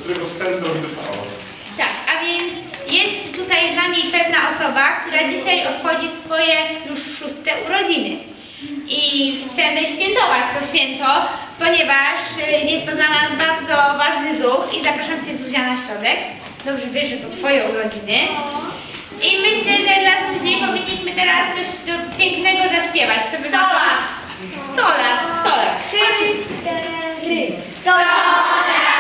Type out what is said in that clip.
którego wstęp zrobimy stało. Tak, a więc jest tutaj z nami pewna osoba, która dzisiaj obchodzi swoje już 6. urodziny. I chcemy świętować to święto, ponieważ jest to dla nas bardzo ważny zuch i zapraszam Cię, Zuzia, na środek. Dobrze wiesz, że to Twoje urodziny. I myślę, że dla Zuzi powinniśmy teraz coś pięknego zaśpiewać. Co by 100 lat! 100 lat, 100 lat. 3, 4, 100 lat!